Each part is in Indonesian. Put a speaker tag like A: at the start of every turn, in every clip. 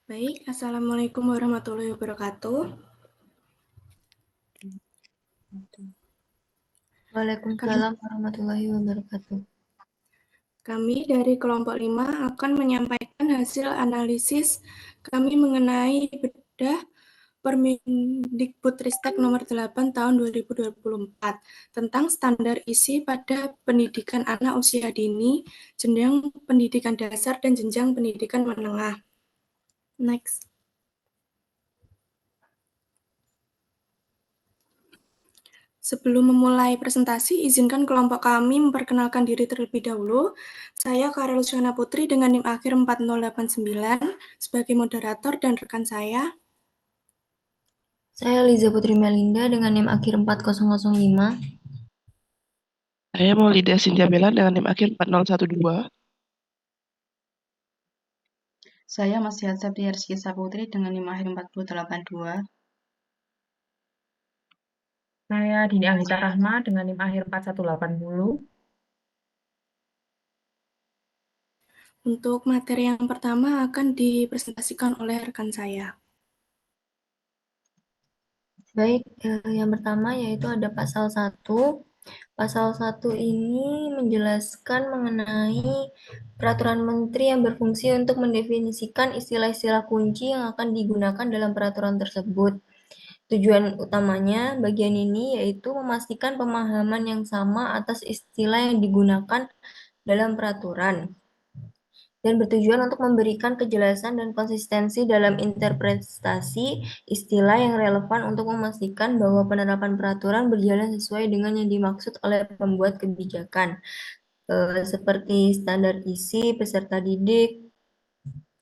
A: Baik, Assalamualaikum warahmatullahi wabarakatuh. Kami,
B: Waalaikumsalam warahmatullahi wabarakatuh.
A: kami dari kelompok 5 akan menyampaikan hasil analisis kami mengenai bedah Permendikbudristek nomor 8 tahun 2024 tentang standar isi pada pendidikan anak usia dini, jenjang pendidikan dasar dan jenjang pendidikan menengah. Next. Sebelum memulai presentasi, izinkan kelompok kami memperkenalkan diri terlebih dahulu. Saya Karel Luciana Putri dengan NIM akhir 4089 sebagai moderator dan rekan saya.
B: Saya Liza Putri Melinda dengan NIM akhir 4005.
C: Saya Maulida Cynthia Bella dengan NIM akhir 4012.
D: Saya Masih Septiarski Saputri dengan NIM akhir 4082.
E: Saya Dini Anggita Rahma dengan NIM akhir 4180.
A: Untuk materi yang pertama akan dipresentasikan oleh rekan saya.
B: Baik, yang pertama yaitu ada pasal 1. Pasal 1 ini menjelaskan mengenai peraturan menteri yang berfungsi untuk mendefinisikan istilah-istilah kunci yang akan digunakan dalam peraturan tersebut. Tujuan utamanya bagian ini yaitu memastikan pemahaman yang sama atas istilah yang digunakan dalam peraturan dan bertujuan untuk memberikan kejelasan dan konsistensi dalam interpretasi istilah yang relevan untuk memastikan bahwa penerapan peraturan berjalan sesuai dengan yang dimaksud oleh pembuat kebijakan, seperti standar isi, peserta didik,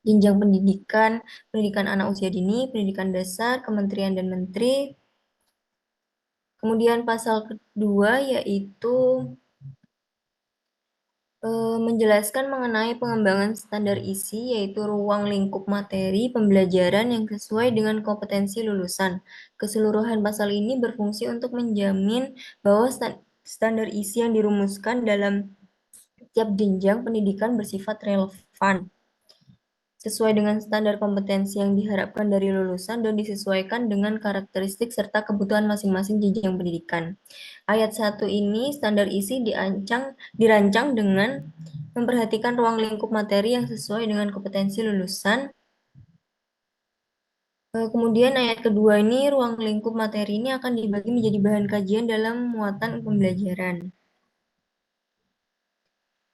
B: jenjang pendidikan, pendidikan anak usia dini, pendidikan dasar, kementerian dan menteri. Kemudian pasal kedua yaitu menjelaskan mengenai pengembangan standar isi, yaitu ruang lingkup materi pembelajaran yang sesuai dengan kompetensi lulusan. Keseluruhan pasal ini berfungsi untuk menjamin bahwa standar isi yang dirumuskan dalam tiap jenjang pendidikan bersifat relevan, sesuai dengan standar kompetensi yang diharapkan dari lulusan dan disesuaikan dengan karakteristik serta kebutuhan masing-masing jenjang pendidikan. Ayat 1 ini standar isi dirancang dengan memperhatikan ruang lingkup materi yang sesuai dengan kompetensi lulusan. Kemudian ayat kedua ini ruang lingkup materi ini akan dibagi menjadi bahan kajian dalam muatan pembelajaran.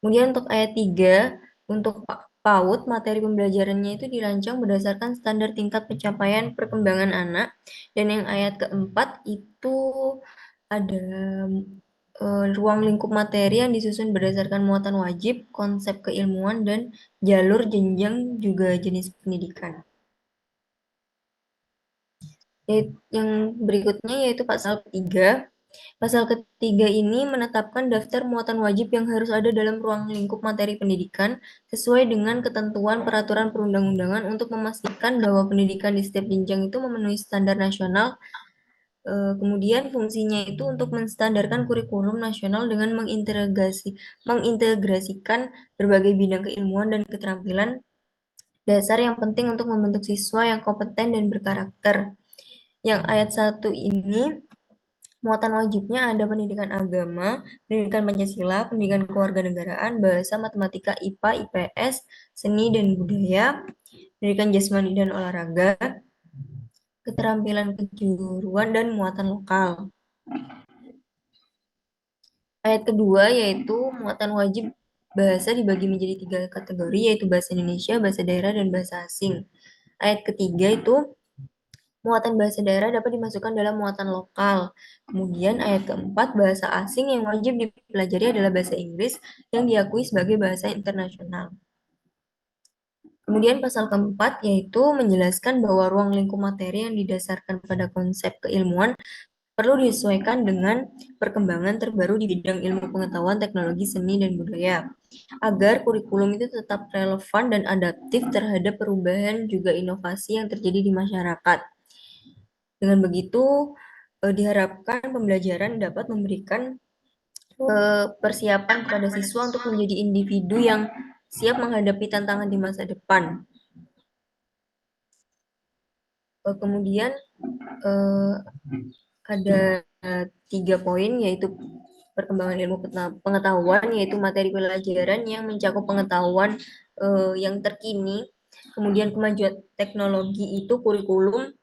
B: Kemudian untuk ayat 3, untuk PAUD, materi pembelajarannya itu dirancang berdasarkan standar tingkat pencapaian perkembangan anak. Dan yang ayat keempat itu ada ruang lingkup materi yang disusun berdasarkan muatan wajib, konsep keilmuan, dan jalur jenjang juga jenis pendidikan. Yang berikutnya yaitu pasal 3. Pasal ketiga ini menetapkan daftar muatan wajib yang harus ada dalam ruang lingkup materi pendidikan sesuai dengan ketentuan peraturan perundang-undangan untuk memastikan bahwa pendidikan di setiap jenjang itu memenuhi standar nasional. Kemudian fungsinya itu untuk menstandarkan kurikulum nasional dengan mengintegrasikan berbagai bidang keilmuan dan keterampilan dasar yang penting untuk membentuk siswa yang kompeten dan berkarakter. Yang ayat 1 ini muatan wajibnya ada pendidikan agama, pendidikan Pancasila, pendidikan kewarganegaraan, bahasa, matematika, IPA, IPS, seni dan budaya, pendidikan jasmani dan olahraga, keterampilan kejuruan, dan muatan lokal. Ayat kedua yaitu muatan wajib bahasa dibagi menjadi 3 kategori, yaitu bahasa Indonesia, bahasa daerah, dan bahasa asing. Ayat ketiga itu muatan bahasa daerah dapat dimasukkan dalam muatan lokal. Kemudian ayat keempat, bahasa asing yang wajib dipelajari adalah bahasa Inggris yang diakui sebagai bahasa internasional. Kemudian pasal keempat yaitu menjelaskan bahwa ruang lingkup materi yang didasarkan pada konsep keilmuan perlu disesuaikan dengan perkembangan terbaru di bidang ilmu pengetahuan, teknologi, seni, dan budaya, agar kurikulum itu tetap relevan dan adaptif terhadap perubahan juga inovasi yang terjadi di masyarakat. Dengan begitu, diharapkan pembelajaran dapat memberikan persiapan kepada siswa untuk menjadi individu yang siap menghadapi tantangan di masa depan. Kemudian eh, ada 3 poin, yaitu perkembangan ilmu pengetahuan, yaitu materi pelajaran yang mencakup pengetahuan yang terkini. Kemudian kemajuan teknologi itu kurikulum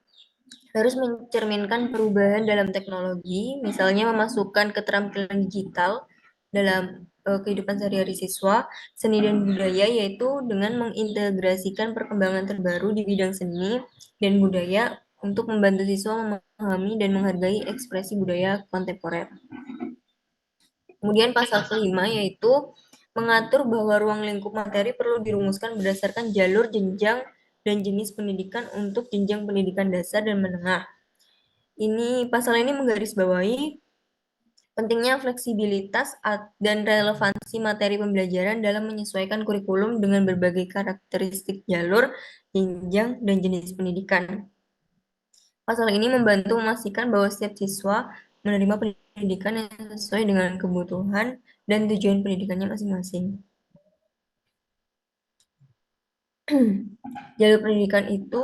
B: harus mencerminkan perubahan dalam teknologi, misalnya memasukkan keterampilan digital dalam kehidupan sehari-hari siswa, seni dan budaya, yaitu dengan mengintegrasikan perkembangan terbaru di bidang seni dan budaya untuk membantu siswa memahami dan menghargai ekspresi budaya kontemporer. Kemudian pasal kelima yaitu mengatur bahwa ruang lingkup materi perlu dirumuskan berdasarkan jalur, jenjang, dan jenis pendidikan untuk jenjang pendidikan dasar dan menengah. Pasal ini menggarisbawahi pentingnya fleksibilitas dan relevansi materi pembelajaran dalam menyesuaikan kurikulum dengan berbagai karakteristik jalur, jenjang, dan jenis pendidikan. Pasal ini membantu memastikan bahwa setiap siswa menerima pendidikan yang sesuai dengan kebutuhan dan tujuan pendidikannya masing-masing. Jalur pendidikan itu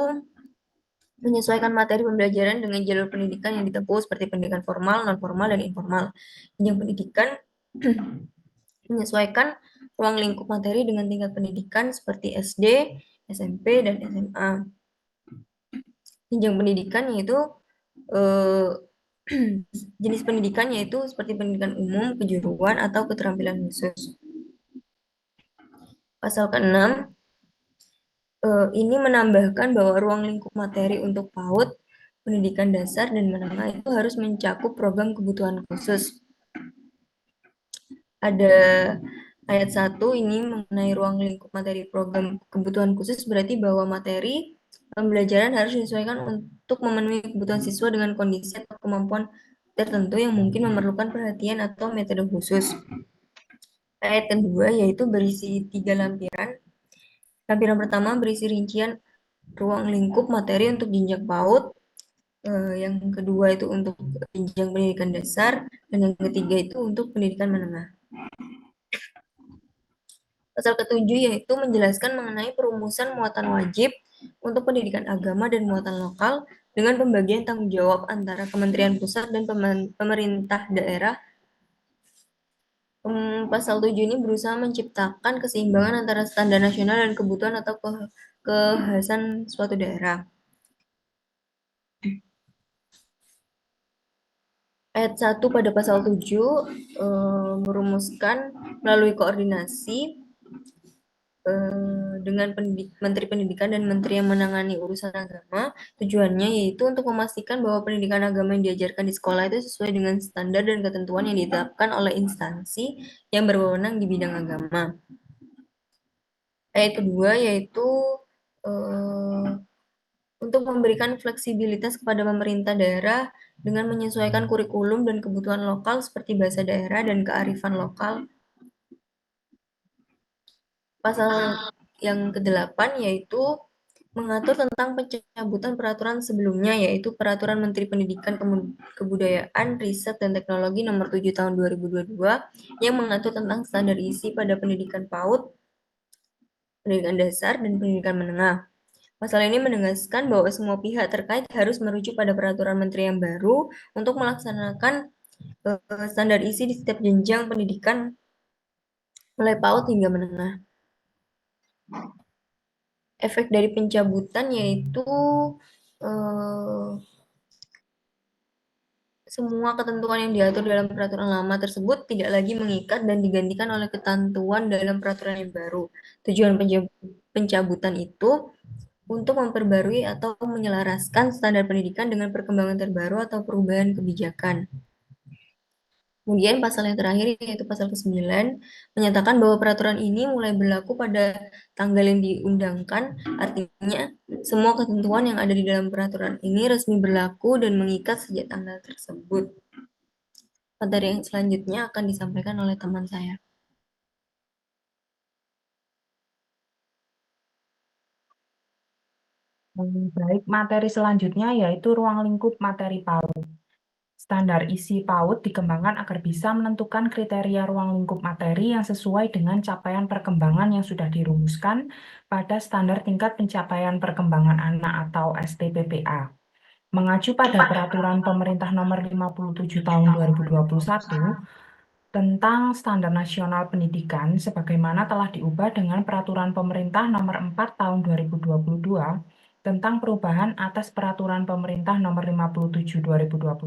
B: menyesuaikan materi pembelajaran dengan jalur pendidikan yang ditempuh seperti pendidikan formal, non-formal, dan informal. Jenjang pendidikan menyesuaikan ruang lingkup materi dengan tingkat pendidikan seperti SD, SMP, dan SMA. Jenjang pendidikan yaitu jenis pendidikan yaitu seperti pendidikan umum, kejuruan, atau keterampilan khusus. Pasal ke-6 ini menambahkan bahwa ruang lingkup materi untuk PAUD, pendidikan dasar, dan menengah itu harus mencakup program kebutuhan khusus. Ada ayat 1 ini mengenai ruang lingkup materi program kebutuhan khusus, berarti bahwa materi pembelajaran harus disesuaikan untuk memenuhi kebutuhan siswa dengan kondisi atau kemampuan tertentu yang mungkin memerlukan perhatian atau metode khusus. Ayat kedua yaitu berisi 3 lampiran. Lampiran pertama berisi rincian ruang lingkup materi untuk jenjang PAUD, yang kedua itu untuk jenjang pendidikan dasar, dan yang ketiga itu untuk pendidikan menengah. Pasal ke-7 yaitu menjelaskan mengenai perumusan muatan wajib untuk pendidikan agama dan muatan lokal dengan pembagian tanggung jawab antara Kementerian Pusat dan pemerintah daerah. Pasal 7 ini berusaha menciptakan keseimbangan antara standar nasional dan kebutuhan atau kekhasan suatu daerah. Ayat 1 pada pasal 7 merumuskan melalui koordinasi dengan Menteri Pendidikan dan Menteri yang menangani urusan agama. Tujuannya yaitu untuk memastikan bahwa pendidikan agama yang diajarkan di sekolah itu sesuai dengan standar dan ketentuan yang ditetapkan oleh instansi yang berwenang di bidang agama. Ayat kedua yaitu untuk memberikan fleksibilitas kepada pemerintah daerah dengan menyesuaikan kurikulum dan kebutuhan lokal seperti bahasa daerah dan kearifan lokal. Pasal yang ke-8 yaitu mengatur tentang pencabutan peraturan sebelumnya, yaitu Peraturan Menteri Pendidikan, Kebudayaan, Riset, dan Teknologi Nomor 7 Tahun 2022 yang mengatur tentang standar isi pada pendidikan PAUD, pendidikan dasar, dan pendidikan menengah. Pasal ini menegaskan bahwa semua pihak terkait harus merujuk pada peraturan menteri yang baru untuk melaksanakan standar isi di setiap jenjang pendidikan mulai PAUD hingga menengah. Efek dari pencabutan yaitu semua ketentuan yang diatur dalam peraturan lama tersebut tidak lagi mengikat dan digantikan oleh ketentuan dalam peraturan yang baru. Tujuan pencabutan itu untuk memperbarui atau menyelaraskan standar pendidikan dengan perkembangan terbaru atau perubahan kebijakan. Kemudian pasal yang terakhir yaitu pasal ke-9 menyatakan bahwa peraturan ini mulai berlaku pada tanggal yang diundangkan, artinya semua ketentuan yang ada di dalam peraturan ini resmi berlaku dan mengikat sejak tanggal tersebut. Materi yang selanjutnya akan disampaikan oleh teman saya.
E: Baik, materi selanjutnya yaitu ruang lingkup materi PAUD. Standar isi PAUD dikembangkan agar bisa menentukan kriteria ruang lingkup materi yang sesuai dengan capaian perkembangan yang sudah dirumuskan pada Standar Tingkat Pencapaian Perkembangan Anak atau STPPA. Mengacu pada Peraturan Pemerintah Nomor 57 Tahun 2021 tentang Standar Nasional Pendidikan sebagaimana telah diubah dengan Peraturan Pemerintah Nomor 4 Tahun 2022 tentang perubahan atas Peraturan Pemerintah Nomor 57 2021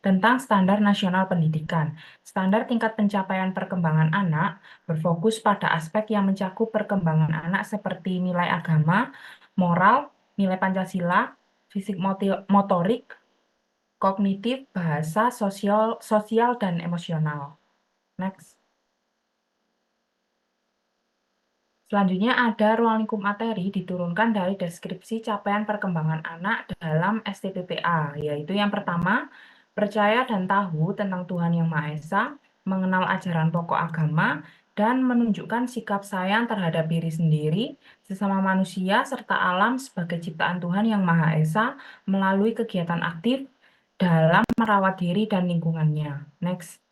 E: tentang Standar Nasional Pendidikan. Standar tingkat pencapaian perkembangan anak berfokus pada aspek yang mencakup perkembangan anak seperti nilai agama, moral, nilai Pancasila, fisik motorik, kognitif, bahasa, sosial, dan emosional. Next. Selanjutnya ada ruang lingkup materi diturunkan dari deskripsi capaian perkembangan anak dalam STPPA, yaitu yang pertama, percaya dan tahu tentang Tuhan Yang Maha Esa, mengenal ajaran pokok agama, dan menunjukkan sikap sayang terhadap diri sendiri, sesama manusia, serta alam sebagai ciptaan Tuhan Yang Maha Esa melalui kegiatan aktif dalam merawat diri dan lingkungannya. Next.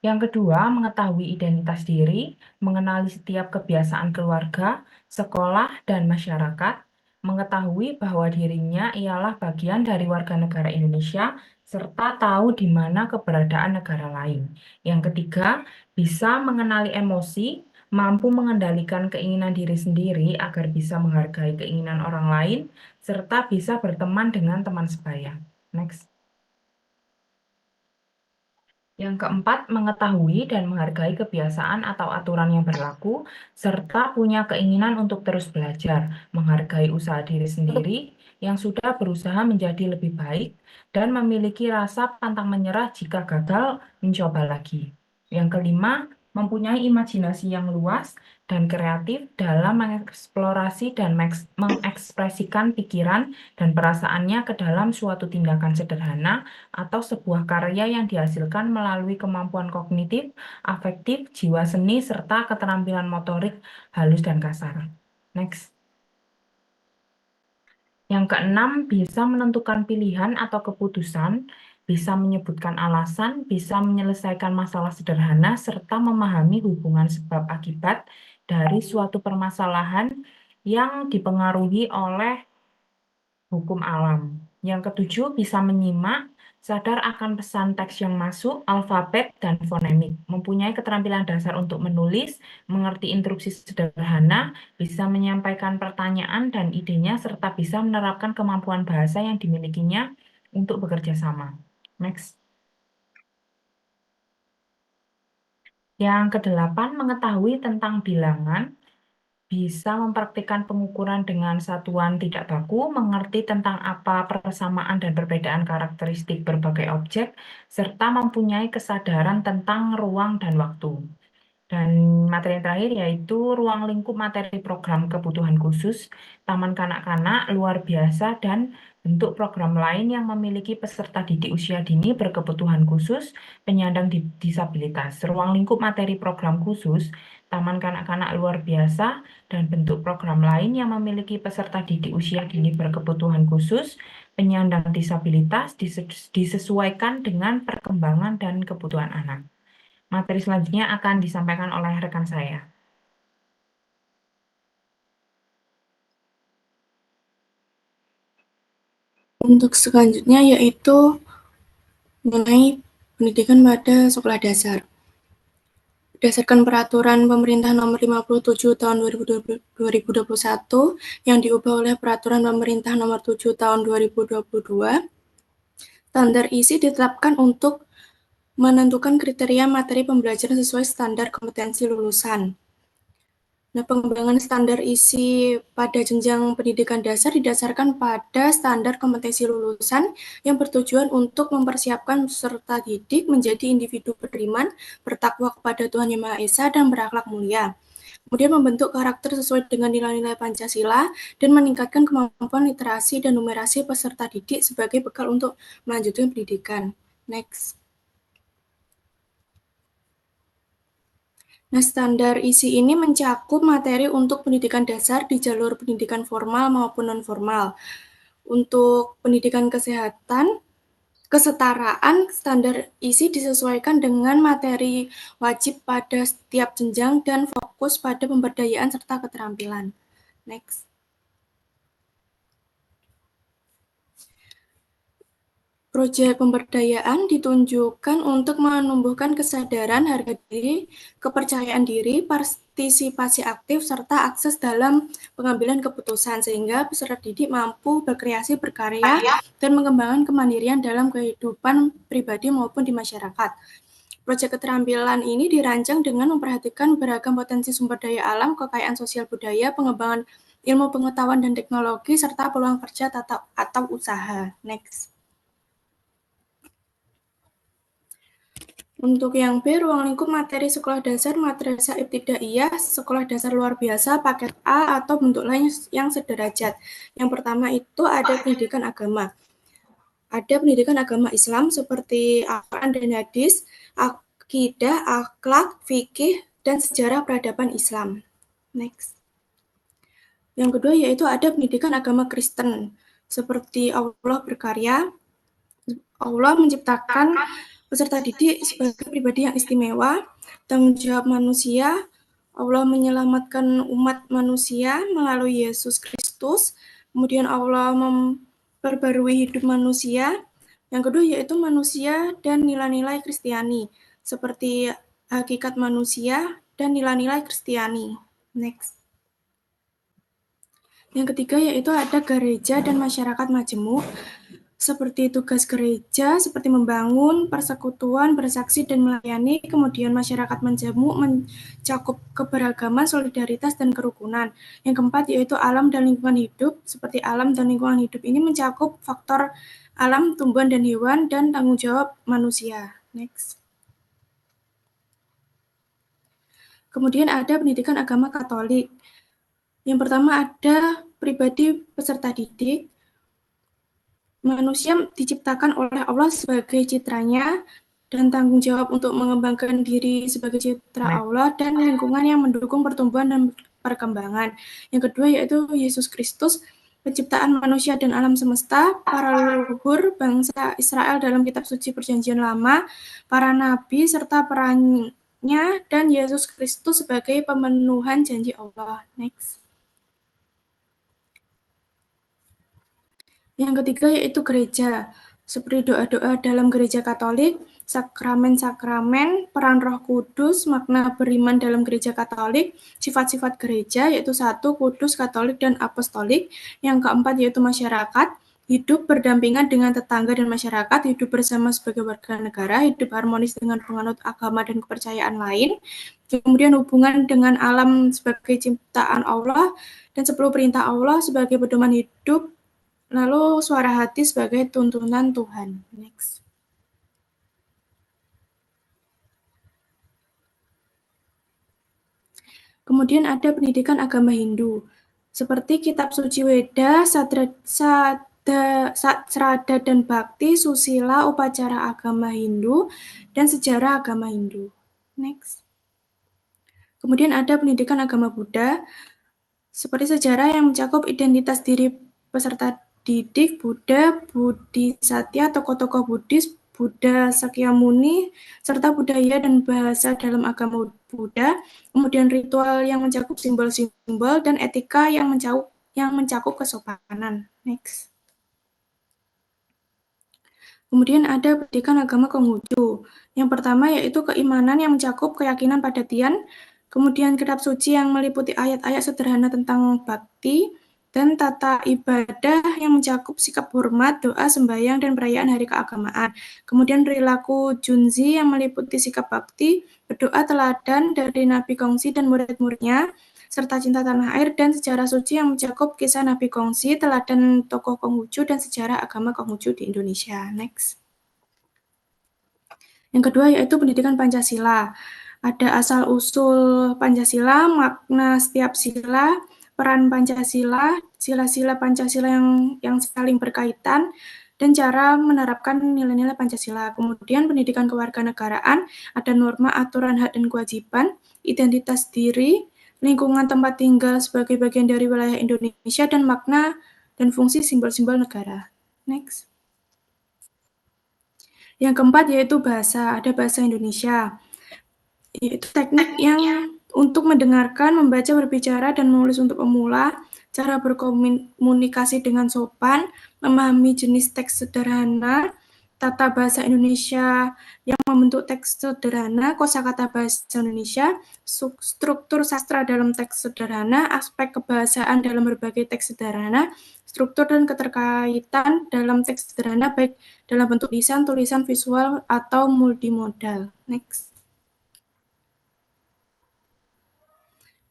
E: Yang kedua, mengetahui identitas diri, mengenali setiap kebiasaan keluarga, sekolah, dan masyarakat, mengetahui bahwa dirinya ialah bagian dari warga negara Indonesia, serta tahu di mana keberadaan negara lain. Yang ketiga, bisa mengenali emosi, mampu mengendalikan keinginan diri sendiri agar bisa menghargai keinginan orang lain, serta bisa berteman dengan teman sebaya. Next. Yang keempat, mengetahui dan menghargai kebiasaan atau aturan yang berlaku, serta punya keinginan untuk terus belajar, menghargai usaha diri sendiri yang sudah berusaha menjadi lebih baik, dan memiliki rasa pantang menyerah jika gagal mencoba lagi. Yang kelima, mempunyai imajinasi yang luas dan kreatif dalam mengeksplorasi dan mengekspresikan pikiran dan perasaannya ke dalam suatu tindakan sederhana atau sebuah karya yang dihasilkan melalui kemampuan kognitif, afektif, jiwa seni, serta keterampilan motorik halus dan kasar. Next. Yang keenam, bisa menentukan pilihan atau keputusan, bisa menyebutkan alasan, bisa menyelesaikan masalah sederhana, serta memahami hubungan sebab akibat dari suatu permasalahan yang dipengaruhi oleh hukum alam. Yang ketujuh, bisa menyimak, sadar akan pesan teks yang masuk, alfabet, dan fonemik. Mempunyai keterampilan dasar untuk menulis, mengerti instruksi sederhana, bisa menyampaikan pertanyaan dan idenya, serta bisa menerapkan kemampuan bahasa yang dimilikinya untuk bekerja sama. Next. Yang kedelapan, mengetahui tentang bilangan, bisa mempraktikkan pengukuran dengan satuan tidak baku, mengerti tentang apa persamaan dan perbedaan karakteristik berbagai objek, serta mempunyai kesadaran tentang ruang dan waktu. Dan materi yang terakhir yaitu ruang lingkup materi program kebutuhan khusus, taman kanak-kanak, luar biasa, dan bentuk program lain yang memiliki peserta didik usia dini berkebutuhan khusus, penyandang disabilitas. Ruang lingkup materi program khusus, taman kanak-kanak luar biasa, dan bentuk program lain yang memiliki peserta didik usia dini berkebutuhan khusus, penyandang disabilitas disesuaikan dengan perkembangan dan kebutuhan anak. Materi selanjutnya akan disampaikan oleh rekan saya.
A: Untuk selanjutnya yaitu mengenai pendidikan pada sekolah dasar. Berdasarkan Peraturan Pemerintah Nomor 57 Tahun 2021 yang diubah oleh Peraturan Pemerintah Nomor 7 Tahun 2022, standar isi ditetapkan untuk menentukan kriteria materi pembelajaran sesuai standar kompetensi lulusan. Nah, pengembangan standar isi pada jenjang pendidikan dasar didasarkan pada standar kompetensi lulusan yang bertujuan untuk mempersiapkan peserta didik menjadi individu beriman, bertakwa kepada Tuhan Yang Maha Esa, dan berakhlak mulia. Kemudian membentuk karakter sesuai dengan nilai-nilai Pancasila dan meningkatkan kemampuan literasi dan numerasi peserta didik sebagai bekal untuk melanjutkan pendidikan. Next. Nah, standar ISI ini mencakup materi untuk pendidikan dasar di jalur pendidikan formal maupun non-formal. Untuk pendidikan kesehatan, kesetaraan, standar ISI disesuaikan dengan materi wajib pada setiap jenjang dan fokus pada pemberdayaan serta keterampilan. Next. Proyek pemberdayaan ditunjukkan untuk menumbuhkan kesadaran harga diri, kepercayaan diri, partisipasi aktif, serta akses dalam pengambilan keputusan, sehingga peserta didik mampu berkreasi, berkarya, dan mengembangkan kemandirian dalam kehidupan pribadi maupun di masyarakat. Proyek keterampilan ini dirancang dengan memperhatikan beragam potensi sumber daya alam, kekayaan sosial budaya, pengembangan ilmu pengetahuan dan teknologi, serta peluang kerja atau usaha. Next. Untuk yang B, ruang lingkup materi sekolah dasar, madrasah ibtidaiyah, sekolah dasar luar biasa, paket A, atau bentuk lain yang sederajat. Yang pertama itu ada pendidikan agama. Ada pendidikan agama Islam seperti Al-Quran dan Hadis, akidah, akhlak, fikih, dan sejarah peradaban Islam. Next. Yang kedua yaitu ada pendidikan agama Kristen, seperti Allah berkarya, Allah menciptakan peserta didik sebagai pribadi yang istimewa, tanggung jawab manusia, Allah menyelamatkan umat manusia melalui Yesus Kristus, kemudian Allah memperbarui hidup manusia. Yang kedua yaitu manusia dan nilai-nilai Kristiani, seperti hakikat manusia dan nilai-nilai Kristiani. Next. Yang ketiga yaitu ada gereja dan masyarakat majemuk, seperti tugas gereja, seperti membangun, persekutuan, bersaksi, dan melayani. Kemudian masyarakat majemuk mencakup keberagaman, solidaritas, dan kerukunan. Yang keempat yaitu alam dan lingkungan hidup, seperti alam dan lingkungan hidup ini mencakup faktor alam, tumbuhan, dan hewan, dan tanggung jawab manusia. Next. Kemudian ada pendidikan agama Katolik. Yang pertama ada pribadi peserta didik. Manusia diciptakan oleh Allah sebagai citranya dan tanggung jawab untuk mengembangkan diri sebagai citra Allah dan lingkungan yang mendukung pertumbuhan dan perkembangan. Yang kedua yaitu Yesus Kristus, penciptaan manusia dan alam semesta, para leluhur bangsa Israel dalam kitab suci Perjanjian Lama, para nabi serta perannya, dan Yesus Kristus sebagai pemenuhan janji Allah. Next. Yang ketiga yaitu gereja, seperti doa-doa dalam gereja Katolik, sakramen-sakramen, peran Roh Kudus, makna beriman dalam gereja Katolik, sifat-sifat gereja yaitu 1. Kudus, Katolik, dan Apostolik. Yang keempat yaitu masyarakat, hidup berdampingan dengan tetangga dan masyarakat, hidup bersama sebagai warga negara, hidup harmonis dengan penganut agama dan kepercayaan lain, kemudian hubungan dengan alam sebagai ciptaan Allah, dan 10 perintah Allah sebagai pedoman hidup, lalu suara hati sebagai tuntunan Tuhan. Next. Kemudian ada pendidikan agama Hindu, seperti kitab suci Weda, Srada dan Bhakti, susila, upacara agama Hindu, dan sejarah agama Hindu. Next. Kemudian ada pendidikan agama Buddha, seperti sejarah yang mencakup identitas diri peserta didik, Buddha, Bodhisattva, tokoh-tokoh Buddhis, Buddha Sakyamuni, serta budaya dan bahasa dalam agama Buddha, kemudian ritual yang mencakup simbol-simbol, dan etika yang mencakup kesopanan. Next. Kemudian ada pendidikan agama Konghucu. Yang pertama yaitu keimanan yang mencakup keyakinan pada Tian, kemudian kitab suci yang meliputi ayat-ayat sederhana tentang bakti, dan tata ibadah yang mencakup sikap hormat, doa, sembahyang, dan perayaan hari keagamaan. Kemudian perilaku Junzi yang meliputi sikap bakti, berdoa teladan dari Nabi Kongsi dan murid-muridnya, serta cinta tanah air, dan sejarah suci yang mencakup kisah Nabi Kongsi, teladan tokoh Konghucu, dan sejarah agama Konghucu di Indonesia. Next. Yang kedua yaitu pendidikan Pancasila. Ada asal-usul Pancasila, makna setiap sila, peran Pancasila, sila-sila Pancasila yang saling berkaitan, dan cara menerapkan nilai-nilai Pancasila. Kemudian pendidikan kewarganegaraan, ada norma, aturan, hak, dan kewajiban, identitas diri, lingkungan tempat tinggal sebagai bagian dari wilayah Indonesia, dan makna dan fungsi simbol-simbol negara. Next. Yang keempat yaitu bahasa, ada bahasa Indonesia. Yaitu teknik yang untuk mendengarkan, membaca, berbicara, dan menulis untuk pemula, cara berkomunikasi dengan sopan, memahami jenis teks sederhana, tata bahasa Indonesia yang membentuk teks sederhana, kosakata bahasa Indonesia, struktur sastra dalam teks sederhana, aspek kebahasaan dalam berbagai teks sederhana, struktur dan keterkaitan dalam teks sederhana baik dalam bentuk lisan, tulisan, visual, atau multimodal. Next.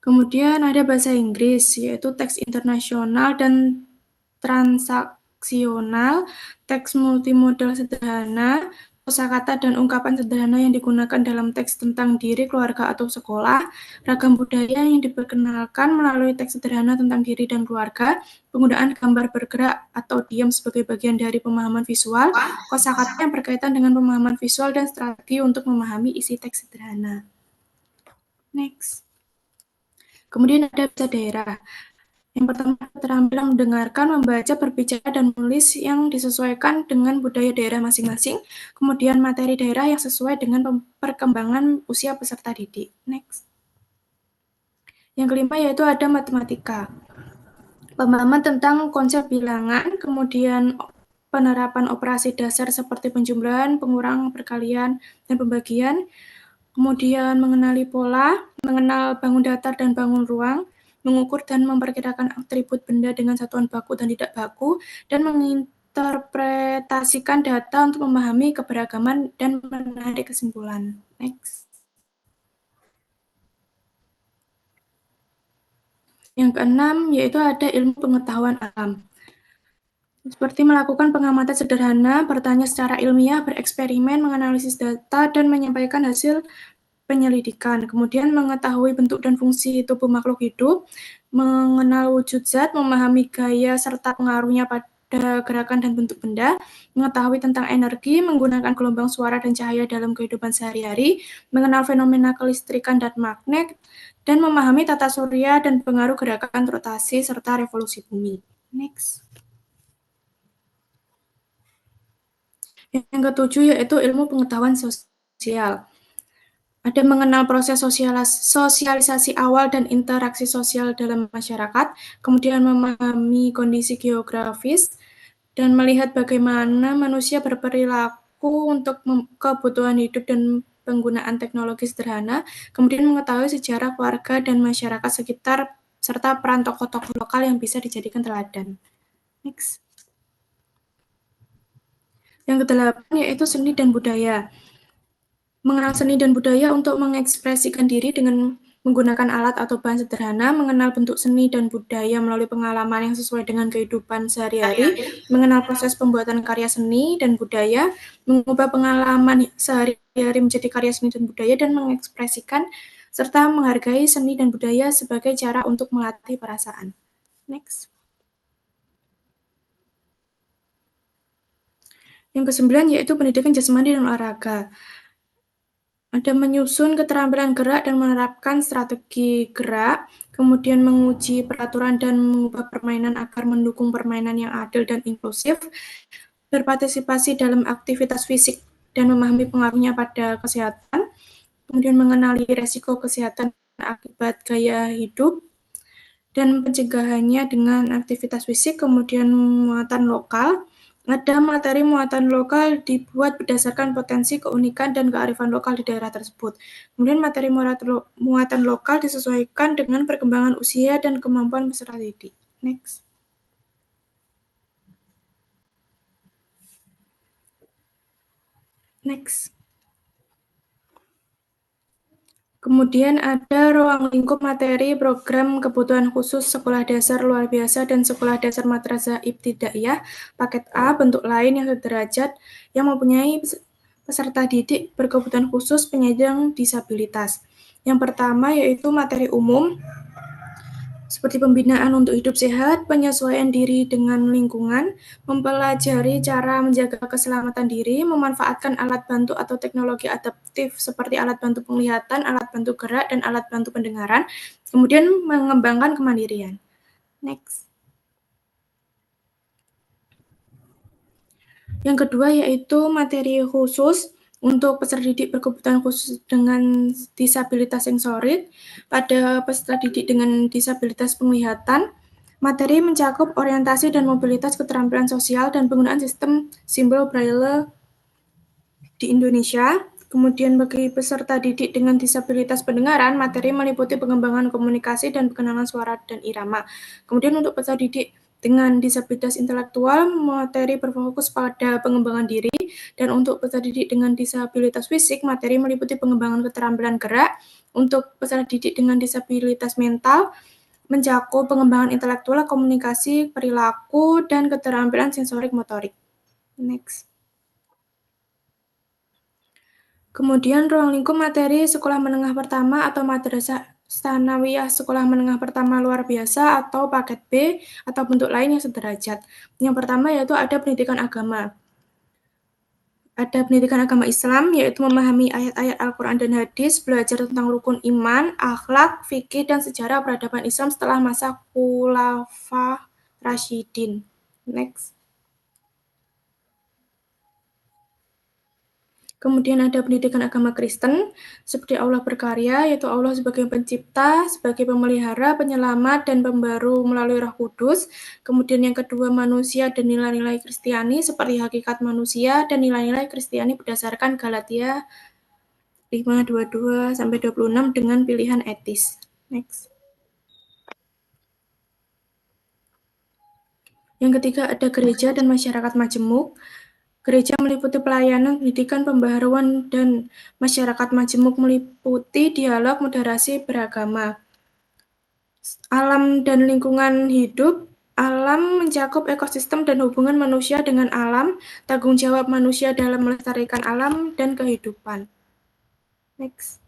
A: Kemudian ada bahasa Inggris, yaitu teks internasional dan transaksional, teks multimodal sederhana, kosakata dan ungkapan sederhana yang digunakan dalam teks tentang diri, keluarga, atau sekolah, ragam budaya yang diperkenalkan melalui teks sederhana tentang diri dan keluarga, penggunaan gambar bergerak atau diam sebagai bagian dari pemahaman visual, kosakata yang berkaitan dengan pemahaman visual dan strategi untuk memahami isi teks sederhana. Next. Kemudian ada bahasa daerah. Yang pertama, keterampilan mendengarkan, membaca, berbicara, dan menulis yang disesuaikan dengan budaya daerah masing-masing. Kemudian materi daerah yang sesuai dengan perkembangan usia peserta didik. Next. Yang kelima yaitu ada matematika. Pemahaman tentang konsep bilangan, kemudian penerapan operasi dasar seperti penjumlahan, pengurangan, perkalian, dan pembagian. Kemudian mengenali pola, mengenal bangun datar dan bangun ruang, mengukur dan memperkirakan atribut benda dengan satuan baku dan tidak baku, dan menginterpretasikan data untuk memahami keberagaman dan menarik kesimpulan. Next. Yang keenam yaitu ada ilmu pengetahuan alam. Seperti melakukan pengamatan sederhana, bertanya secara ilmiah, bereksperimen, menganalisis data, dan menyampaikan hasil penyelidikan. Kemudian mengetahui bentuk dan fungsi tubuh makhluk hidup, mengenal wujud zat, memahami gaya serta pengaruhnya pada gerakan dan bentuk benda, mengetahui tentang energi, menggunakan gelombang suara dan cahaya dalam kehidupan sehari-hari, mengenal fenomena kelistrikan dan magnet, dan memahami tata surya dan pengaruh gerakan rotasi serta revolusi bumi. Next. Yang ketujuh yaitu ilmu pengetahuan sosial. Ada mengenal proses sosialisasi awal dan interaksi sosial dalam masyarakat, kemudian memahami kondisi geografis, dan melihat bagaimana manusia berperilaku untuk kebutuhan hidup dan penggunaan teknologi sederhana, kemudian mengetahui sejarah keluarga dan masyarakat sekitar, serta peran tokoh-tokoh lokal yang bisa dijadikan teladan. Next. Yang kedelapan yaitu seni dan budaya. Mengenal seni dan budaya untuk mengekspresikan diri dengan menggunakan alat atau bahan sederhana, mengenal bentuk seni dan budaya melalui pengalaman yang sesuai dengan kehidupan sehari-hari, mengenal proses pembuatan karya seni dan budaya, mengubah pengalaman sehari-hari menjadi karya seni dan budaya, dan mengekspresikan serta menghargai seni dan budaya sebagai cara untuk melatih perasaan. Next. Yang kesembilan yaitu pendidikan jasmani dan olahraga. Ada menyusun keterampilan gerak dan menerapkan strategi gerak, kemudian menguji peraturan dan mengubah permainan agar mendukung permainan yang adil dan inklusif, berpartisipasi dalam aktivitas fisik dan memahami pengaruhnya pada kesehatan, kemudian mengenali risiko kesehatan akibat gaya hidup, dan pencegahannya dengan aktivitas fisik, kemudian muatan lokal. Ada materi muatan lokal dibuat berdasarkan potensi, keunikan, dan kearifan lokal di daerah tersebut. Kemudian materi muatan lokal disesuaikan dengan perkembangan usia dan kemampuan peserta didik. Next. Next. Kemudian ada ruang lingkup materi program kebutuhan khusus sekolah dasar luar biasa dan sekolah dasar madrasah ibtidaiyah paket A bentuk lain yang sederajat yang mempunyai peserta didik berkebutuhan khusus penyandang disabilitas. Yang pertama yaitu materi umum. seperti pembinaan untuk hidup sehat, penyesuaian diri dengan lingkungan, mempelajari cara menjaga keselamatan diri, memanfaatkan alat bantu atau teknologi adaptif seperti alat bantu penglihatan, alat bantu gerak, dan alat bantu pendengaran, kemudian mengembangkan kemandirian. Next. Yang kedua yaitu materi khusus untuk peserta didik berkebutuhan khusus dengan disabilitas sensorik. Pada peserta didik dengan disabilitas penglihatan, materi mencakup orientasi dan mobilitas keterampilan sosial dan penggunaan sistem simbol Braille di Indonesia. Kemudian bagi peserta didik dengan disabilitas pendengaran, materi meliputi pengembangan komunikasi dan pengenalan suara dan irama. Kemudian untuk peserta didik dengan disabilitas intelektual, materi berfokus pada pengembangan diri, dan untuk peserta didik dengan disabilitas fisik, materi meliputi pengembangan keterampilan gerak. Untuk peserta didik dengan disabilitas mental, mencakup pengembangan intelektual, komunikasi, perilaku, dan keterampilan sensorik motorik. Next. Kemudian ruang lingkup materi sekolah menengah pertama atau madrasah Tsanawiyah sekolah menengah pertama luar biasa atau paket B atau bentuk lain yang sederajat. Yang pertama yaitu ada pendidikan agama. Ada pendidikan agama Islam, yaitu memahami ayat-ayat Al-Quran dan hadis, belajar tentang rukun iman, akhlak, fikih, dan sejarah peradaban Islam setelah masa Khulafah Rasyidin. Next. Kemudian ada pendidikan agama Kristen, seperti Allah berkarya, yaitu Allah sebagai pencipta, sebagai pemelihara, penyelamat, dan pembaru melalui Roh Kudus. Kemudian yang kedua, manusia dan nilai-nilai Kristiani, seperti hakikat manusia dan nilai-nilai Kristiani berdasarkan Galatia 5:22-26 dengan pilihan etis. Next. Yang ketiga, ada gereja dan masyarakat majemuk. Gereja meliputi pelayanan, pendidikan, pembaharuan, dan masyarakat majemuk meliputi dialog moderasi beragama. Alam dan lingkungan hidup. Alam mencakup ekosistem dan hubungan manusia dengan alam, tanggung jawab manusia dalam melestarikan alam dan kehidupan. Next.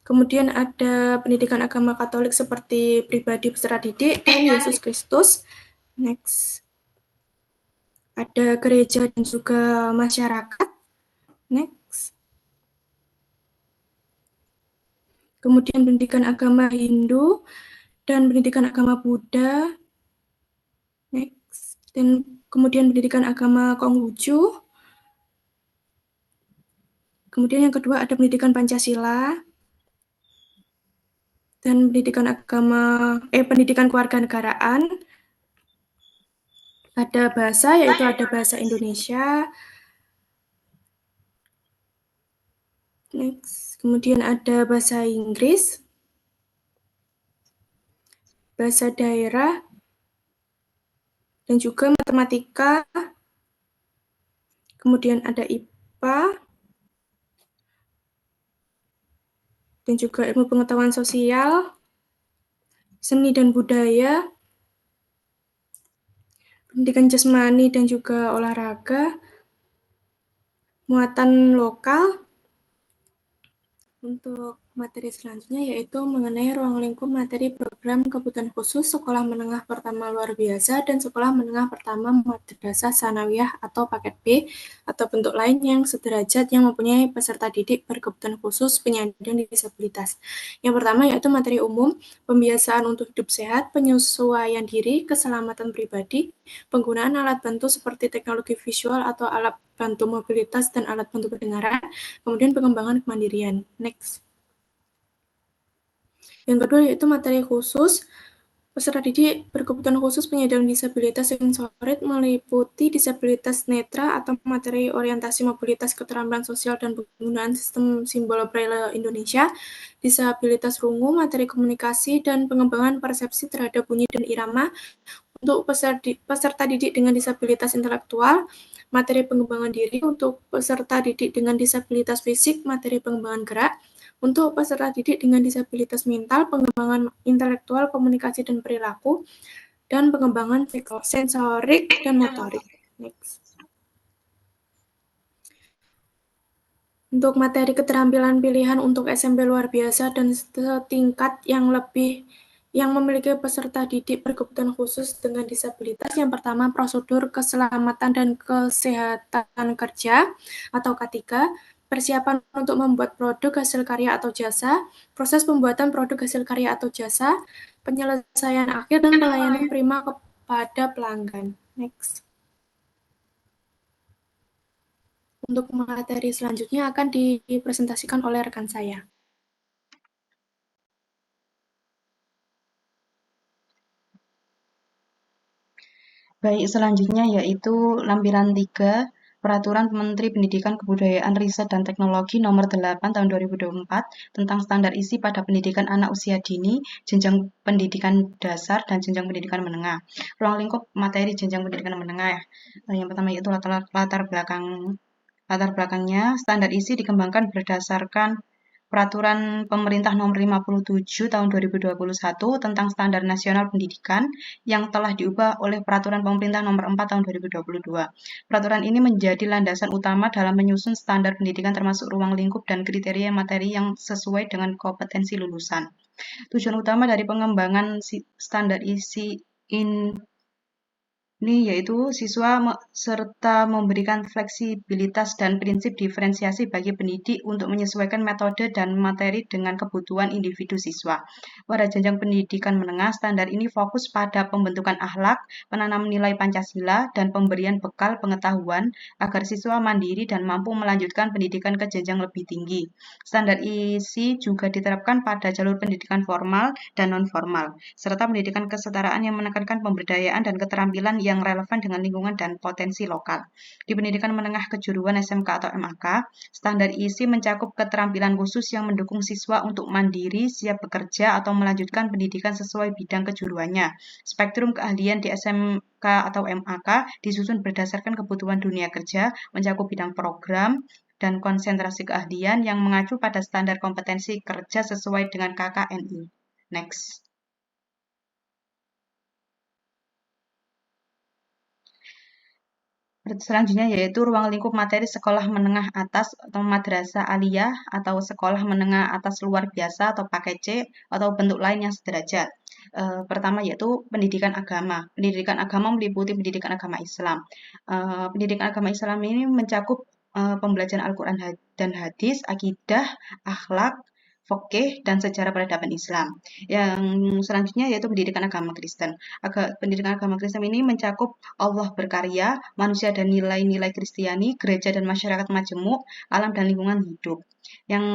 A: Kemudian ada pendidikan agama Katolik seperti pribadi peserta didik dan Yesus Kristus. Next. Ada gereja dan juga masyarakat. Next. Kemudian pendidikan agama Hindu dan pendidikan agama Buddha. Next. Dan kemudian pendidikan agama Konghucu. Kemudian yang kedua ada pendidikan Pancasila dan pendidikan pendidikan kewarganegaraan. Ada bahasa, yaitu ada bahasa Indonesia. Next. Kemudian ada bahasa Inggris, bahasa daerah, dan juga matematika. Kemudian ada IPA, dan juga ilmu pengetahuan sosial, seni dan budaya, pendidikan jasmani dan juga olahraga, muatan lokal. Untuk materi selanjutnya yaitu mengenai ruang lingkup materi program kebutuhan khusus sekolah menengah pertama luar biasa dan sekolah menengah pertama madrasah Tsanawiyah atau paket B atau bentuk lain yang sederajat yang mempunyai peserta didik berkebutuhan khusus penyandang disabilitas. Yang pertama yaitu materi umum, pembiasaan untuk hidup sehat, penyesuaian diri, keselamatan pribadi, penggunaan alat bantu seperti teknologi visual atau alat bantu mobilitas dan alat bantu pendengaran, kemudian pengembangan kemandirian. Next. Yang kedua yaitu materi khusus. Peserta didik berkebutuhan khusus penyandang disabilitas sensorik meliputi disabilitas netra atau materi orientasi mobilitas keterampilan sosial dan penggunaan sistem simbol Braille Indonesia, disabilitas rungu, materi komunikasi, dan pengembangan persepsi terhadap bunyi dan irama. Untuk peserta didik dengan disabilitas intelektual, materi pengembangan diri. Untuk peserta didik dengan disabilitas fisik, materi pengembangan gerak. Untuk peserta didik dengan disabilitas mental, pengembangan intelektual, komunikasi, dan perilaku, dan pengembangan sensorik dan motorik. Next. Untuk materi keterampilan pilihan untuk SMP luar biasa dan setingkat yang memiliki peserta didik berkebutuhan khusus dengan disabilitas. Yang pertama, prosedur keselamatan dan kesehatan kerja atau K3, persiapan untuk membuat produk hasil karya atau jasa, proses pembuatan produk hasil karya atau jasa, penyelesaian akhir, dan pelayanan prima kepada pelanggan. Next. Untuk materi selanjutnya akan dipresentasikan oleh rekan saya.
D: Baik, selanjutnya yaitu lampiran 3, Peraturan Menteri Pendidikan Kebudayaan Riset dan Teknologi Nomor 8 Tahun 2024 tentang standar isi pada pendidikan anak usia dini, jenjang pendidikan dasar, dan jenjang pendidikan menengah. Ruang lingkup materi jenjang pendidikan menengah. Yang pertama yaitu latar belakangnya, standar isi dikembangkan berdasarkan Peraturan Pemerintah Nomor 57 Tahun 2021 tentang Standar Nasional Pendidikan yang telah diubah oleh Peraturan Pemerintah Nomor 4 Tahun 2022. Peraturan ini menjadi landasan utama dalam menyusun standar pendidikan termasuk ruang lingkup dan kriteria materi yang sesuai dengan kompetensi lulusan. Tujuan utama dari pengembangan standar isi ini yaitu siswa serta memberikan fleksibilitas dan prinsip diferensiasi bagi pendidik untuk menyesuaikan metode dan materi dengan kebutuhan individu siswa. Pada jenjang pendidikan menengah, standar ini fokus pada pembentukan akhlak, penanam nilai Pancasila, dan pemberian bekal pengetahuan agar siswa mandiri dan mampu melanjutkan pendidikan ke jenjang lebih tinggi. Standar isi juga diterapkan pada jalur pendidikan formal dan non-formal, serta pendidikan kesetaraan yang menekankan pemberdayaan dan keterampilan yang relevan dengan lingkungan dan potensi lokal. Di pendidikan menengah kejuruan SMK atau MAK, standar isi mencakup keterampilan khusus yang mendukung siswa untuk mandiri, siap bekerja, atau melanjutkan pendidikan sesuai bidang kejuruannya. Spektrum keahlian di SMK atau MAK disusun berdasarkan kebutuhan dunia kerja, mencakup bidang program, dan konsentrasi keahlian yang mengacu pada standar kompetensi kerja sesuai dengan KKNI. Next. Selanjutnya yaitu ruang lingkup materi sekolah menengah atas atau madrasah aliyah atau sekolah menengah atas luar biasa atau paket C atau bentuk lain yang sederajat. Pertama yaitu pendidikan agama. Pendidikan agama meliputi pendidikan agama Islam. Pendidikan agama Islam ini mencakup pembelajaran Al-Quran dan hadis, akidah, akhlak, fikih, dan sejarah peradaban Islam. Yang selanjutnya yaitu pendidikan agama Kristen. Pendidikan agama Kristen ini mencakup Allah berkarya, manusia dan nilai-nilai Kristiani, gereja dan masyarakat majemuk, alam dan lingkungan hidup. Yang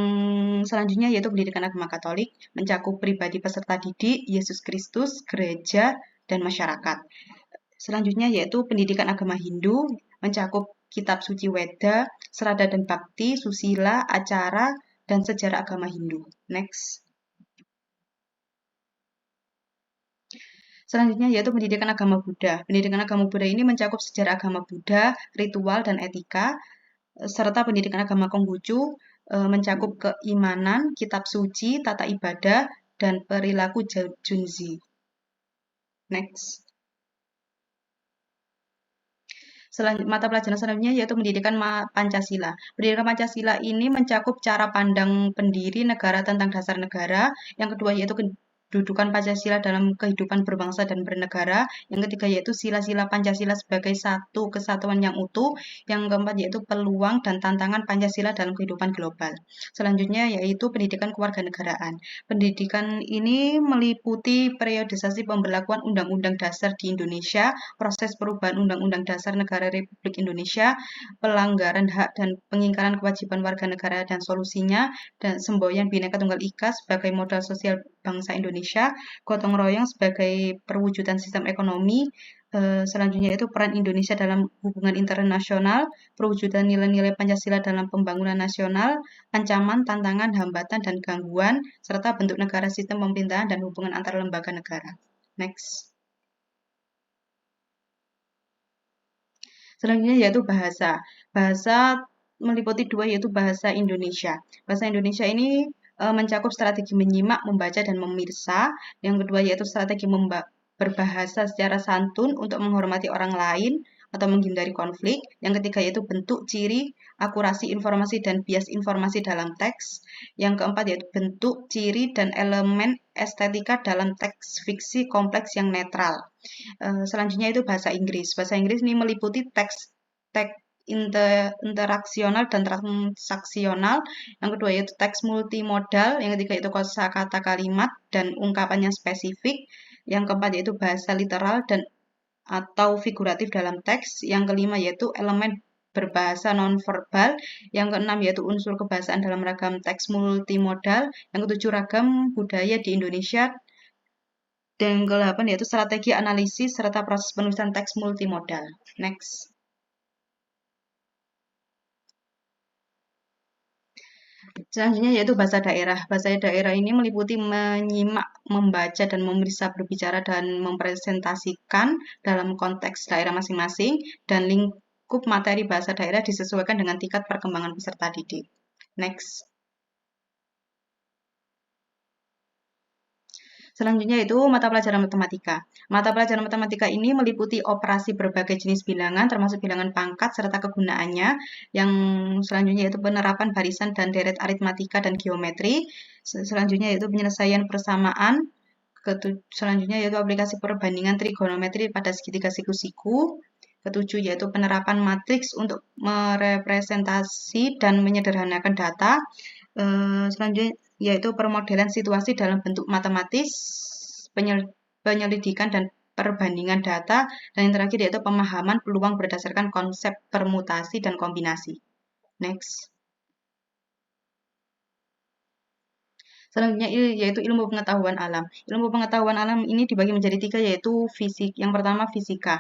D: selanjutnya yaitu pendidikan agama Katolik, mencakup pribadi peserta didik, Yesus Kristus, gereja, dan masyarakat. Selanjutnya yaitu pendidikan agama Hindu, mencakup kitab suci Weda, Serada dan Bakti, Susila, acara, dan sejarah agama Hindu. Next. Selanjutnya yaitu pendidikan agama Buddha. Pendidikan agama Buddha ini mencakup sejarah agama Buddha, ritual dan etika, serta pendidikan agama Konghucu mencakup keimanan, kitab suci, tata ibadah, dan perilaku Junzi. Next. Mata pelajaran selanjutnya yaitu pendidikan Pancasila. Pendidikan Pancasila ini mencakup cara pandang pendiri negara tentang dasar negara. Yang kedua yaitu kedudukan Pancasila dalam kehidupan berbangsa dan bernegara. Yang ketiga yaitu sila-sila Pancasila sebagai satu kesatuan yang utuh. Yang keempat yaitu peluang dan tantangan Pancasila dalam kehidupan global. Selanjutnya yaitu pendidikan kewarganegaraan. Pendidikan ini meliputi periodisasi pemberlakuan Undang-Undang Dasar di Indonesia, proses perubahan Undang-Undang Dasar Negara Republik Indonesia, pelanggaran hak dan pengingkaran kewajiban warga negara dan solusinya, dan semboyan Bhinneka Tunggal Ika sebagai modal sosial bangsa Indonesia, gotong royong sebagai perwujudan sistem ekonomi, selanjutnya itu peran Indonesia dalam hubungan internasional, perwujudan nilai-nilai Pancasila dalam pembangunan nasional, ancaman, tantangan, hambatan, dan gangguan, serta bentuk negara, sistem pemerintahan, dan hubungan antar lembaga negara. Next. Selanjutnya yaitu bahasa. Bahasa meliputi dua yaitu bahasa Indonesia. Bahasa Indonesia ini mencakup strategi menyimak, membaca, dan memirsa. Yang kedua yaitu strategi berbahasa secara santun untuk menghormati orang lain, atau menghindari konflik. Yang ketiga yaitu bentuk, ciri, akurasi informasi dan bias informasi dalam teks. Yang keempat yaitu bentuk, ciri, dan elemen estetika dalam teks fiksi kompleks yang netral. Selanjutnya itu bahasa Inggris. Bahasa Inggris ini meliputi teks interaksional dan transaksional. Yang kedua yaitu teks multimodal. Yang ketiga yaitu kosakata kalimat dan ungkapan yang spesifik. Yang keempat yaitu bahasa literal dan atau figuratif dalam teks. Yang kelima yaitu elemen berbahasa nonverbal. Yang keenam yaitu unsur kebahasaan dalam ragam teks multimodal. Yang ketujuh ragam budaya di Indonesia. Dan yang ke-8 yaitu strategi analisis serta proses penulisan teks multimodal. Next. Selanjutnya yaitu bahasa daerah. Bahasa daerah ini meliputi menyimak, membaca, dan memeriksa, berbicara, dan mempresentasikan dalam konteks daerah masing-masing, dan lingkup materi bahasa daerah disesuaikan dengan tingkat perkembangan peserta didik. Next. Selanjutnya itu mata pelajaran matematika. Mata pelajaran matematika ini meliputi operasi berbagai jenis bilangan, termasuk bilangan pangkat serta kegunaannya. Yang selanjutnya yaitu penerapan barisan dan deret aritmatika dan geometri. Selanjutnya yaitu penyelesaian persamaan. Selanjutnya yaitu aplikasi perbandingan trigonometri pada segitiga siku-siku. Ketujuh yaitu penerapan matriks untuk merepresentasi dan menyederhanakan data. Selanjutnya yaitu permodelan situasi dalam bentuk matematis, penyelidikan dan perbandingan data, dan yang terakhir yaitu pemahaman peluang berdasarkan konsep permutasi dan kombinasi. Next. Selanjutnya yaitu ilmu pengetahuan alam. Ilmu pengetahuan alam ini dibagi menjadi 3 yaitu fisik. Yang pertama fisika.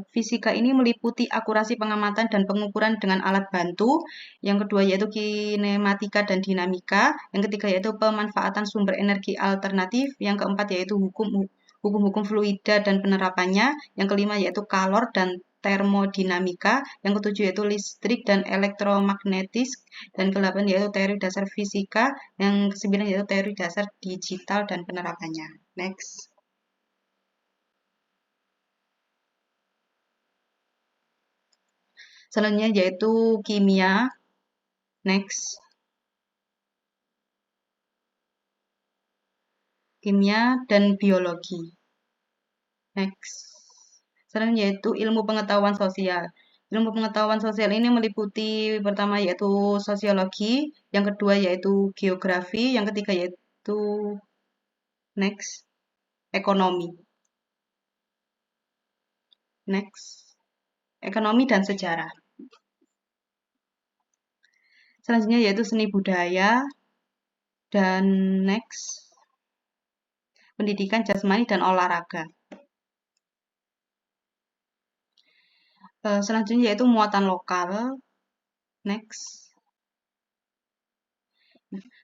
D: Fisika ini meliputi akurasi pengamatan dan pengukuran dengan alat bantu. Yang kedua yaitu kinematika dan dinamika. Yang ketiga yaitu pemanfaatan sumber energi alternatif. Yang keempat yaitu hukum-hukum fluida dan penerapannya. Yang kelima yaitu kalor dan termodinamika, yang ketujuh yaitu listrik dan elektromagnetis, dan ke-8 yaitu teori dasar fisika, yang ke-9 yaitu teori dasar digital dan penerapannya. Next. Selanjutnya yaitu kimia. Next. Kimia dan biologi. Next. Selanjutnya yaitu ilmu pengetahuan sosial. Ilmu pengetahuan sosial ini meliputi pertama yaitu sosiologi, yang kedua yaitu geografi, yang ketiga yaitu next, ekonomi. Next, ekonomi dan sejarah. Selanjutnya yaitu seni budaya, dan next, pendidikan jasmani dan olahraga. Selanjutnya yaitu muatan lokal. Next.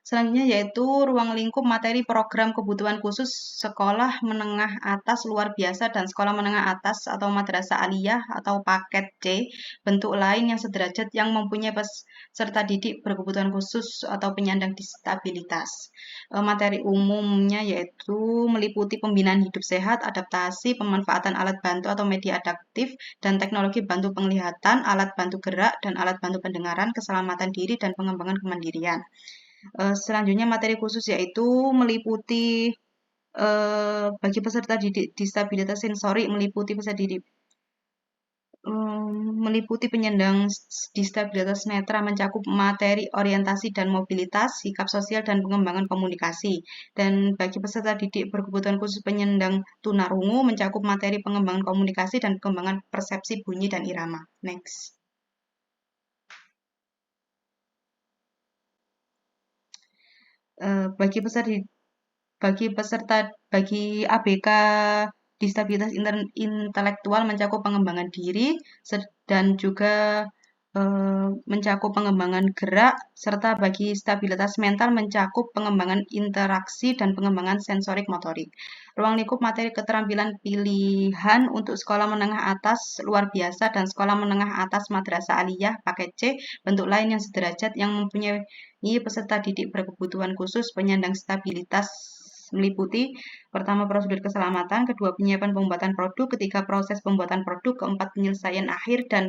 D: Selanjutnya yaitu ruang lingkup materi program kebutuhan khusus sekolah menengah atas luar biasa dan sekolah menengah atas atau madrasah aliyah atau paket C, bentuk lain yang sederajat yang mempunyai peserta didik berkebutuhan khusus atau penyandang disabilitas. Materi umumnya yaitu meliputi pembinaan hidup sehat, adaptasi, pemanfaatan alat bantu atau media adaptif, dan teknologi bantu penglihatan, alat bantu gerak, dan alat bantu pendengaran, keselamatan diri, dan pengembangan kemandirian. Selanjutnya materi khusus yaitu meliputi bagi peserta didik disabilitas sensori, meliputi peserta didik meliputi penyandang disabilitas netra, mencakup materi orientasi dan mobilitas, sikap sosial dan pengembangan komunikasi. Dan bagi peserta didik berkebutuhan khusus penyandang tunarungu, mencakup materi pengembangan komunikasi dan pengembangan persepsi bunyi dan irama. Next. Bagi ABK disabilitas intelektual mencakup pengembangan diri dan juga mencakup pengembangan gerak, serta bagi stabilitas mental mencakup pengembangan interaksi dan pengembangan sensorik motorik. Ruang lingkup materi keterampilan pilihan untuk sekolah menengah atas luar biasa dan sekolah menengah atas madrasah aliyah paket C, bentuk lain yang sederajat yang mempunyai peserta didik berkebutuhan khusus penyandang disabilitas meliputi pertama prosedur keselamatan, kedua penyiapan pembuatan produk, ketiga proses pembuatan produk, keempat penyelesaian akhir, dan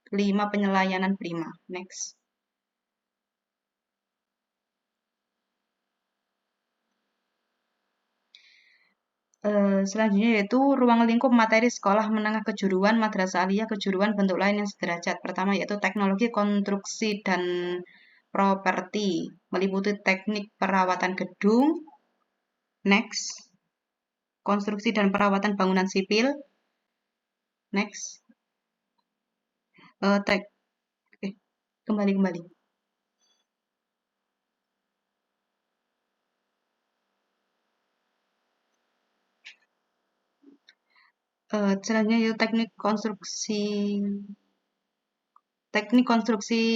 D: kelima penyelayanan prima. Next. Selanjutnya yaitu ruang lingkup materi sekolah menengah kejuruan, madrasah aliyah, kejuruan bentuk lain yang sederajat. Pertama yaitu teknologi konstruksi dan properti, meliputi teknik perawatan gedung. Next. Konstruksi dan perawatan bangunan sipil. Next. Kembali. Selanjutnya yaitu teknik konstruksi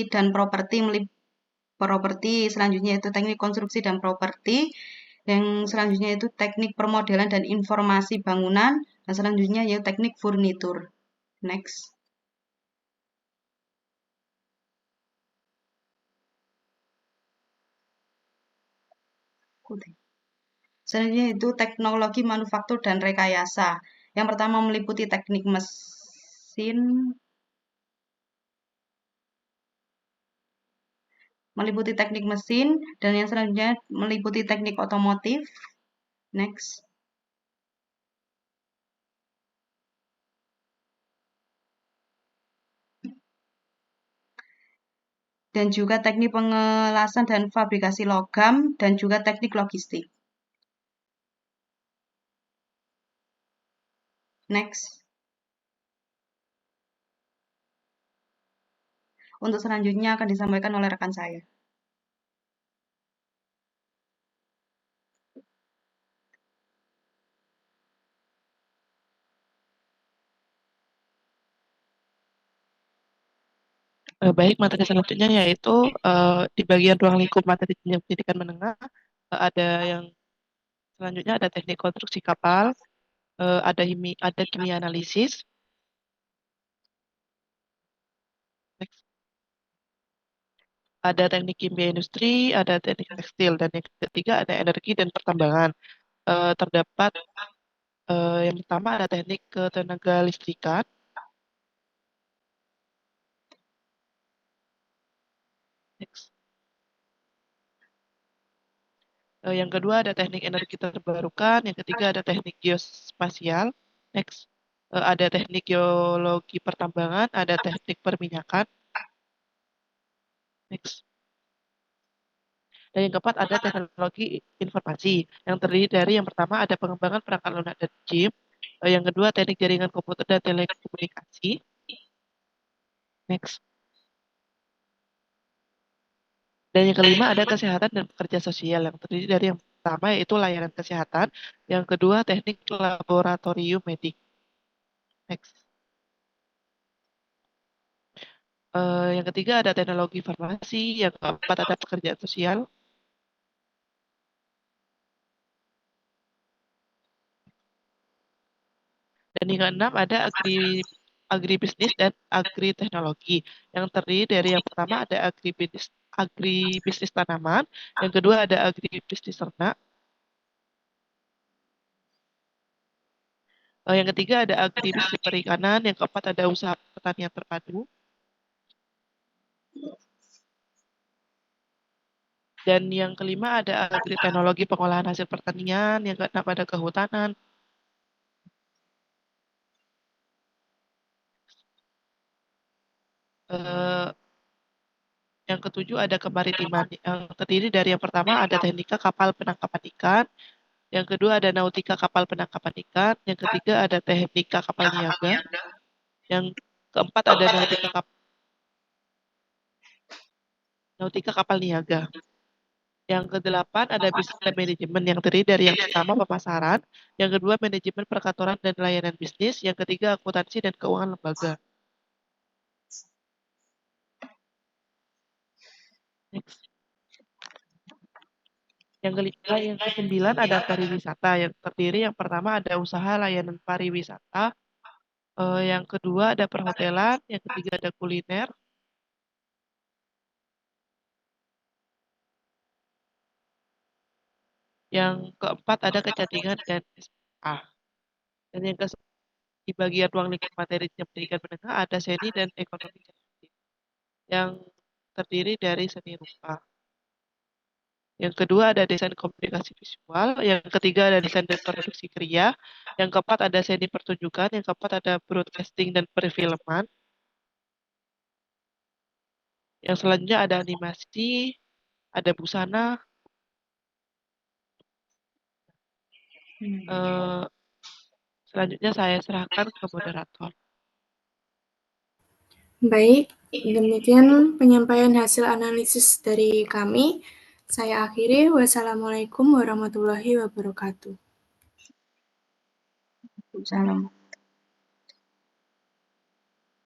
D: dan properti. Selanjutnya yaitu teknik konstruksi dan properti. Yang selanjutnya itu teknik permodelan dan informasi bangunan. Dan selanjutnya yaitu teknik furnitur. Next. Selanjutnya itu teknologi manufaktur dan rekayasa. Yang pertama meliputi teknik mesin, dan yang selanjutnya meliputi teknik otomotif. Next. Dan juga teknik pengelasan dan fabrikasi logam, dan juga teknik logistik. Next. Untuk selanjutnya akan disampaikan oleh rekan saya.
C: Baik, materi selanjutnya yaitu di bagian ruang lingkup materi jenjang pendidikan menengah, ada yang selanjutnya ada teknik konstruksi kapal, ada kimia analisis. Next. Ada teknik kimia industri, ada teknik tekstil, dan yang ketiga ada energi dan pertambangan. Terdapat yang pertama ada teknik ketenaga listrikan. Next. Yang kedua ada teknik energi terbarukan, yang ketiga ada teknik geospasial. Next. Ada teknik geologi pertambangan, ada teknik perminyakan. Next. Dan yang keempat ada teknologi informasi, yang terdiri dari yang pertama ada pengembangan perangkat lunak dan chip, yang kedua teknik jaringan komputer dan telekomunikasi. Next. Dan yang kelima ada kesehatan dan pekerja sosial, yang terdiri dari yang pertama yaitu layanan kesehatan, yang kedua teknik laboratorium medik. Next. Yang ketiga ada teknologi farmasi, yang keempat ada pekerjaan sosial. Dan yang keenam ada agribisnis dan agriteknologi, yang terdiri dari yang pertama ada agribisnis tanaman, yang kedua ada agribisnis ternak, yang ketiga ada agribisnis perikanan, yang keempat ada usaha pertanian terpadu, dan yang kelima ada agriteknologi pengolahan hasil pertanian, yang keenam ada kehutanan. Yang ketujuh ada kemaritiman, yang terdiri dari yang pertama ada teknika kapal penangkapan ikan, yang kedua ada nautika kapal penangkapan ikan, yang ketiga ada teknika kapal niaga, yang keempat ada nautika kapal niaga. Yang kedelapan ada bisnis dan manajemen, yang terdiri dari yang pertama pemasaran, yang kedua manajemen perkantoran dan layanan bisnis, yang ketiga akuntansi dan keuangan lembaga. Next. Yang kesembilan ada pariwisata, yang terdiri yang pertama ada usaha layanan pariwisata, yang kedua ada perhotelan, yang ketiga ada kuliner, Yang keempat ada kecantikan dan SA. Dan yang di bagian ruang lingkup materi pendidikan menengah ada seni dan ekonomi kreatif yang terdiri dari seni rupa. Yang kedua ada desain komunikasi visual, yang ketiga ada desain dan produksi kriya, yang keempat ada seni pertunjukan, yang keempat ada broadcasting dan perfilman. Yang selanjutnya ada animasi, ada busana. Selanjutnya saya serahkan ke moderator.
A: Baik, demikian penyampaian hasil analisis dari kami. Saya akhiri. Wassalamualaikum warahmatullahi wabarakatuh.
D: Salam.